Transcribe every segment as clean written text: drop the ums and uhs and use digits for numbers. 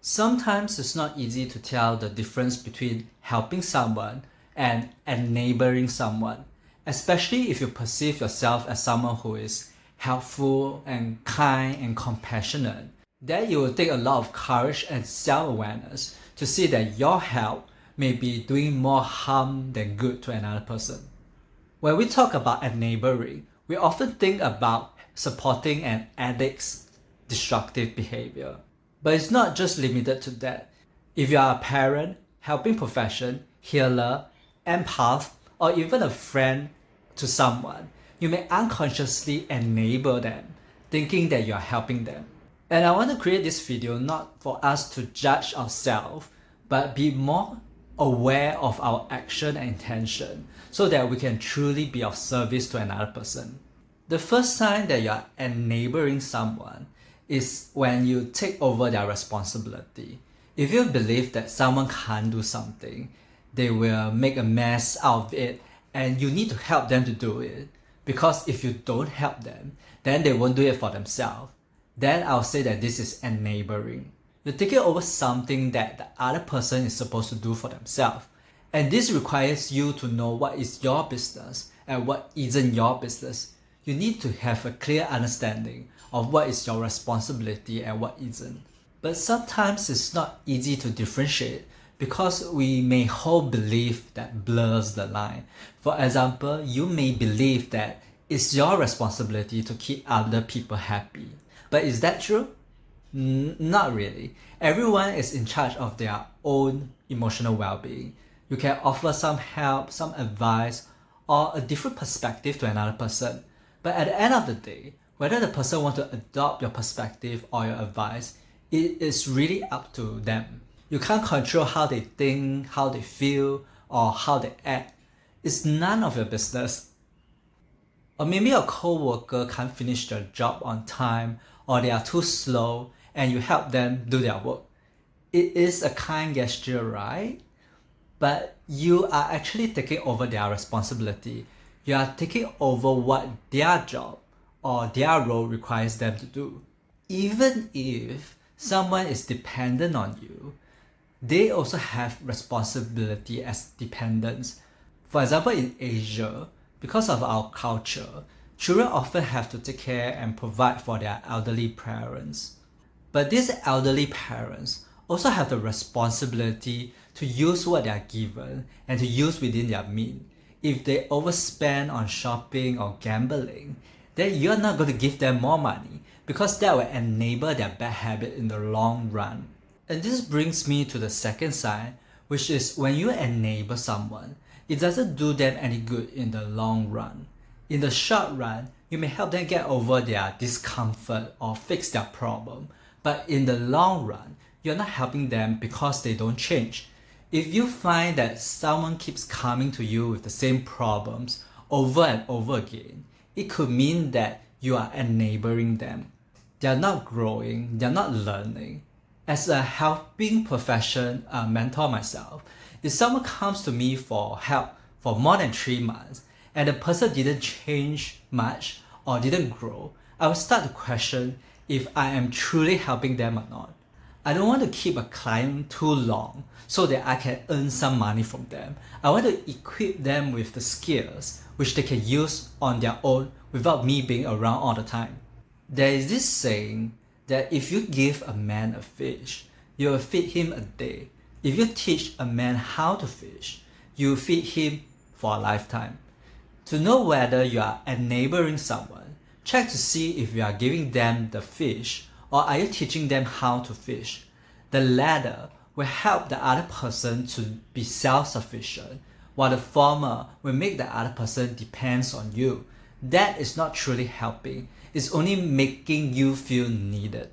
Sometimes it's not easy to tell the difference between helping someone and enabling someone, especially if you perceive yourself as someone who is helpful and kind and compassionate. Then you will take a lot of courage and self-awareness to see that your help may be doing more harm than good to another person. When we talk about enabling, we often think about supporting an addict's destructive behavior. But it's not just limited to that. If you are a parent, helping profession, healer, empath, or even a friend to someone, you may unconsciously enable them, thinking that you are helping them. And I want to create this video not for us to judge ourselves, but be more aware of our action and intention so that we can truly be of service to another person. The first sign that you are enabling someone is when you take over their responsibility. If you believe that someone can't do something, they will make a mess out of it and you need to help them to do it. Because if you don't help them, then they won't do it for themselves. Then I'll say that this is enabling. You're taking over something that the other person is supposed to do for themselves. And this requires you to know what is your business and what isn't your business. You need to have a clear understanding of what is your responsibility and what isn't. But sometimes it's not easy to differentiate because we may hold belief that blurs the line. For example, you may believe that it's your responsibility to keep other people happy. But is that true? Not really. Everyone is in charge of their own emotional well-being. You can offer some help, some advice, or a different perspective to another person. But at the end of the day, whether the person wants to adopt your perspective or your advice, it is really up to them. You can't control how they think, how they feel, or how they act. It's none of your business. Or maybe your co-worker can't finish their job on time, or they are too slow, and you help them do their work. It is a kind gesture, right? But you are actually taking over their responsibility. You are taking over what their job or their role requires them to do. Even if someone is dependent on you, they also have responsibility as dependents. For example, in Asia, because of our culture, children often have to take care and provide for their elderly parents. But these elderly parents also have the responsibility to use what they are given and to use within their means. If they overspend on shopping or gambling, then you're not going to give them more money because that will enable their bad habit in the long run. And this brings me to the second sign, which is when you enable someone, it doesn't do them any good in the long run. In the short run, you may help them get over their discomfort or fix their problem, but in the long run, you're not helping them because they don't change. If you find that someone keeps coming to you with the same problems over and over again, it could mean that you are enabling them. They are not growing, they are not learning. As a helping profession mentor myself, if someone comes to me for help for more than 3 months and the person didn't change much or didn't grow, I will start to question if I am truly helping them or not. I don't want to keep a client too long so that I can earn some money from them. I want to equip them with the skills which they can use on their own without me being around all the time. There is this saying that if you give a man a fish, you will feed him a day. If you teach a man how to fish, you will feed him for a lifetime. To know whether you are enabling someone, check to see if you are giving them the fish or are you teaching them how to fish. The latter will help the other person to be self-sufficient, while the former will make the other person depends on you. That is not truly helping. It's only making you feel needed.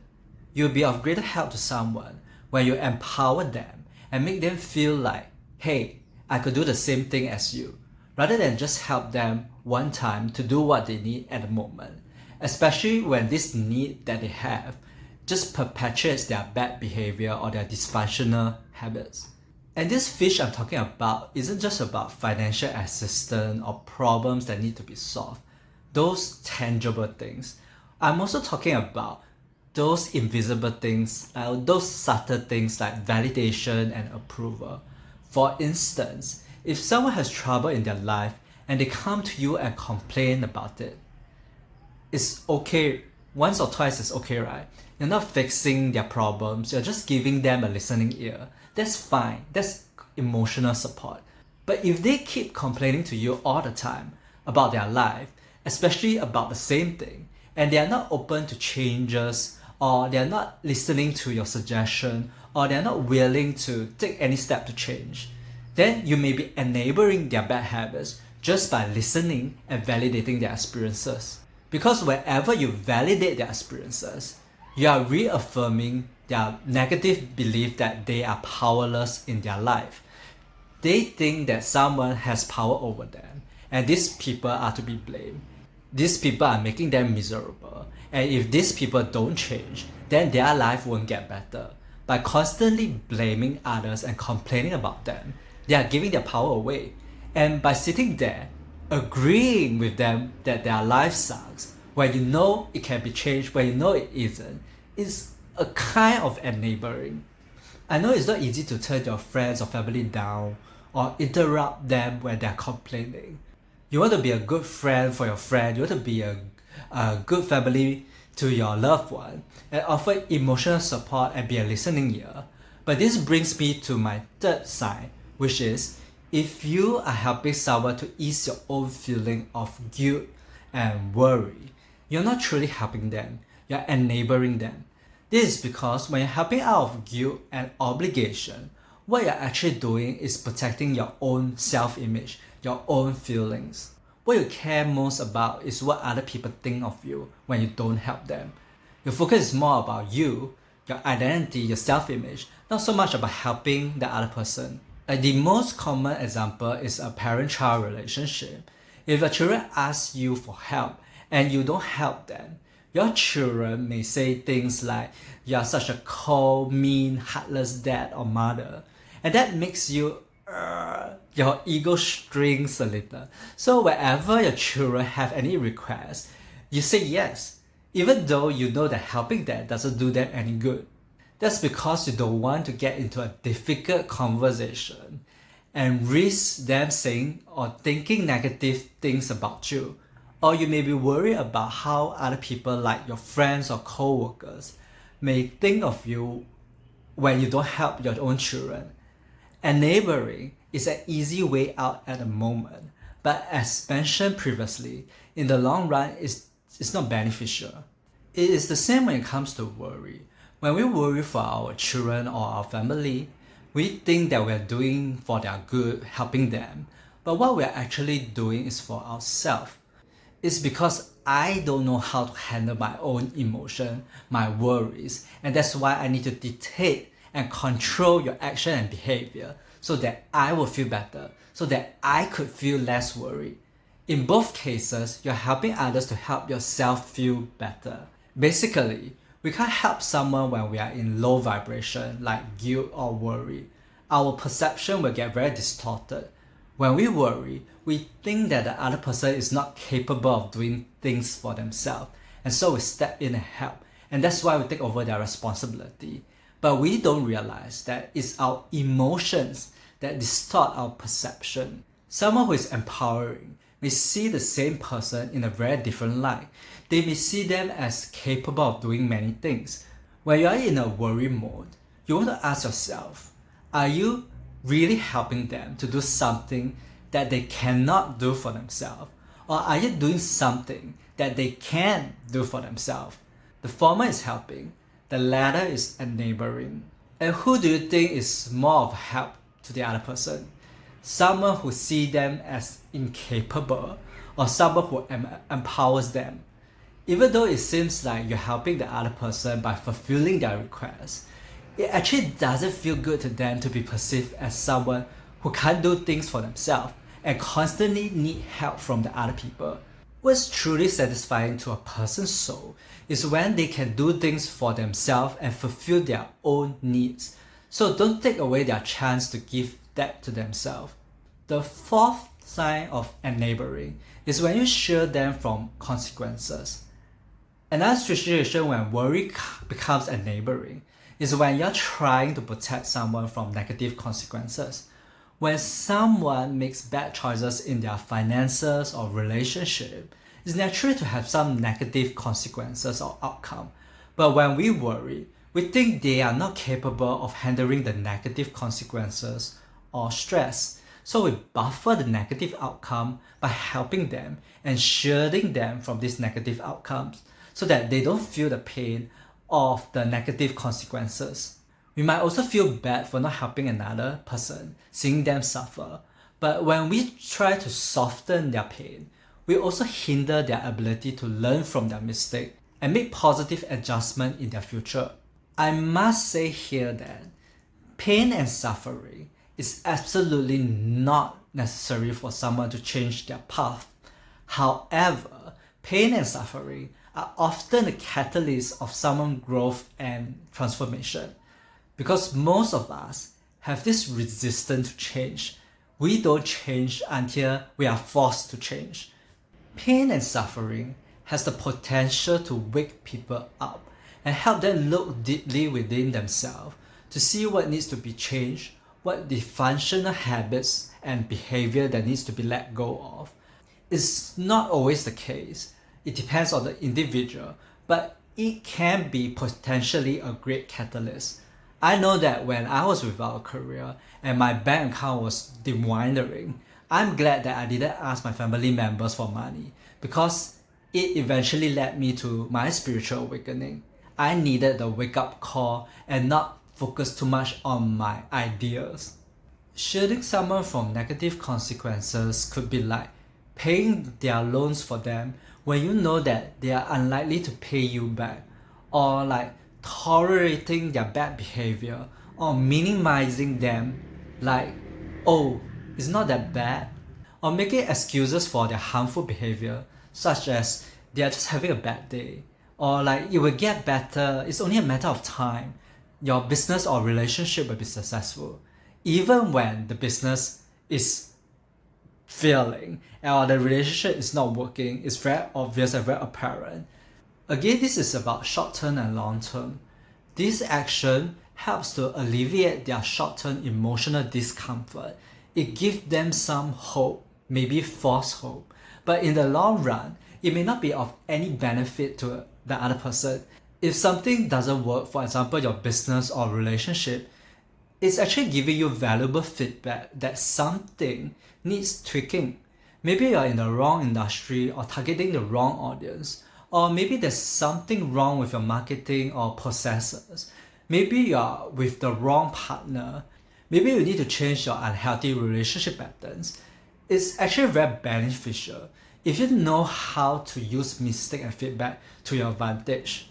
You'll be of greater help to someone when you empower them and make them feel like, hey, I could do the same thing as you, rather than just help them one time to do what they need at the moment, especially when this need that they have just perpetuates their bad behavior or their dysfunctional habits. And this fish I'm talking about isn't just about financial assistance or problems that need to be solved, those tangible things. I'm also talking about those invisible things, those subtle things like validation and approval. For instance, if someone has trouble in their life and they come to you and complain about it, it's okay. Once or twice is okay, right? You're not fixing their problems, you're just giving them a listening ear. That's fine. That's emotional support. But if they keep complaining to you all the time about their life, especially about the same thing, and they are not open to changes, or they are not listening to your suggestion, or they are not willing to take any step to change, then you may be enabling their bad habits just by listening and validating their experiences. Because wherever you validate their experiences, you are reaffirming their negative belief that they are powerless in their life. They think that someone has power over them, and these people are to be blamed. These people are making them miserable, and if these people don't change, then their life won't get better. By constantly blaming others and complaining about them, they are giving their power away. And by sitting there, agreeing with them that their life sucks, when you know it can be changed, when you know it isn't, is a kind of enabling. I know it's not easy to turn your friends or family down or interrupt them when they're complaining. You want to be a good friend for your friend, you want to be a good family to your loved one, and offer emotional support and be a listening ear. But this brings me to my third side, which is if you are helping someone to ease your own feeling of guilt and worry, you're not truly helping them, you're enabling them. This is because when you're helping out of guilt and obligation, what you're actually doing is protecting your own self-image, your own feelings. What you care most about is what other people think of you when you don't help them. Your focus is more about you, your identity, your self-image, not so much about helping the other person. The most common example is a parent-child relationship. If your children ask you for help and you don't help them, your children may say things like, "You are such a cold, mean, heartless dad or mother," and that makes you your ego strings a little. So whenever your children have any requests, you say yes, even though you know that helping them doesn't do them any good. That's because you don't want to get into a difficult conversation and risk them saying or thinking negative things about you. Or you may be worried about how other people like your friends or co-workers may think of you when you don't help your own children. Enabling is an easy way out at the moment, but as mentioned previously, in the long run, it's not beneficial. It is the same when it comes to worry. When we worry for our children or our family, we think that we're doing for their good, helping them, but what we're actually doing is for ourselves. It's because I don't know how to handle my own emotion, my worries, and that's why I need to dictate and control your action and behavior so that I will feel better, so that I could feel less worried. In both cases, you're helping others to help yourself feel better. Basically, we can't help someone when we are in low vibration like guilt or worry. Our perception will get very distorted. When we worry, we think that the other person is not capable of doing things for themselves, and so we step in and help, and that's why we take over their responsibility. But we don't realize that it's our emotions that distort our perception. Someone who is empowering may see the same person in a very different light. They may see them as capable of doing many things. When you are in a worry mode, you want to ask yourself, are you really helping them to do something that they cannot do for themselves? Or are you doing something that they can do for themselves? The former is helping, the latter is enabling. And who do you think is more of help to the other person? Someone who sees them as incapable, or someone who empowers them? Even though it seems like you're helping the other person by fulfilling their requests, it actually doesn't feel good to them to be perceived as someone who can't do things for themselves and constantly need help from the other people. What's truly satisfying to a person's soul is when they can do things for themselves and fulfill their own needs. So don't take away their chance to give that to themselves. The fourth sign of enabling is when you shield them from consequences. Another situation when worry becomes enabling is when you're trying to protect someone from negative consequences. When someone makes bad choices in their finances or relationship, it's natural to have some negative consequences or outcome. But when we worry, we think they are not capable of handling the negative consequences or stress. So we buffer the negative outcome by helping them and shielding them from these negative outcomes so that they don't feel the pain of the negative consequences. We might also feel bad for not helping another person, seeing them suffer. But when we try to soften their pain, we also hinder their ability to learn from their mistake and make positive adjustment in their future. I must say here that pain and suffering is absolutely not necessary for someone to change their path. However, pain and suffering are often the catalyst of someone's growth and transformation. Because most of us have this resistance to change. We don't change until we are forced to change. Pain and suffering has the potential to wake people up and help them look deeply within themselves to see what needs to be changed, what dysfunctional habits and behavior that needs to be let go of. It's not always the case. It depends on the individual, but it can be potentially a great catalyst. I know that when I was without a career and my bank account was dwindling, I'm glad that I didn't ask my family members for money because it eventually led me to my spiritual awakening. I needed the wake-up call and not focus too much on my ideas. Shielding someone from negative consequences could be like paying their loans for them when you know that they are unlikely to pay you back, or like tolerating their bad behavior or minimizing them like, oh, it's not that bad, or making excuses for their harmful behavior such as they are just having a bad day, or like it will get better, it's only a matter of time, your business or relationship will be successful. Even when the business is failing or the relationship is not working, it's very obvious and very apparent. Again, this is about short-term and long-term. This action helps to alleviate their short-term emotional discomfort. It gives them some hope, maybe false hope. But in the long run, it may not be of any benefit to the other person. If something doesn't work, for example, your business or relationship, it's actually giving you valuable feedback that something needs tweaking. Maybe you're in the wrong industry or targeting the wrong audience, or maybe there's something wrong with your marketing or processes. Maybe you're with the wrong partner. Maybe you need to change your unhealthy relationship patterns. It's actually very beneficial if you know how to use mistake and feedback to your advantage.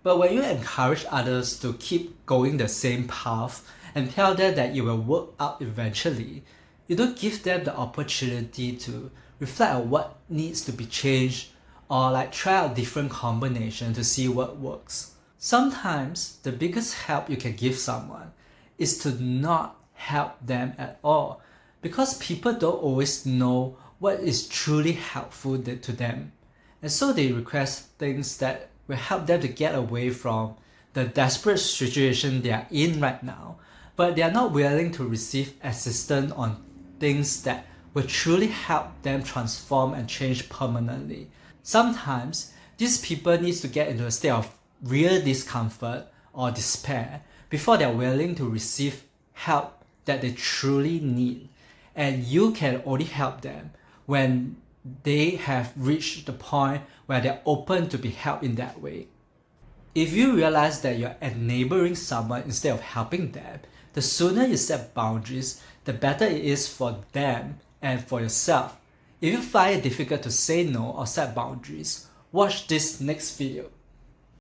But when you encourage others to keep going the same path and tell them that it will work out eventually, you don't give them the opportunity to reflect on what needs to be changed or like try out different combination to see what works. Sometimes the biggest help you can give someone is to not help them at all, because people don't always know what is truly helpful to them. And so they request things that will help them to get away from the desperate situation they are in right now, but they are not willing to receive assistance on things that will truly help them transform and change permanently. Sometimes these people need to get into a state of real discomfort or despair before they're willing to receive help that they truly need. And you can only help them when they have reached the point where they're open to be helped in that way. If you realize that you're enabling someone instead of helping them, the sooner you set boundaries, the better it is for them and for yourself. If you find it difficult to say no or set boundaries, watch this next video.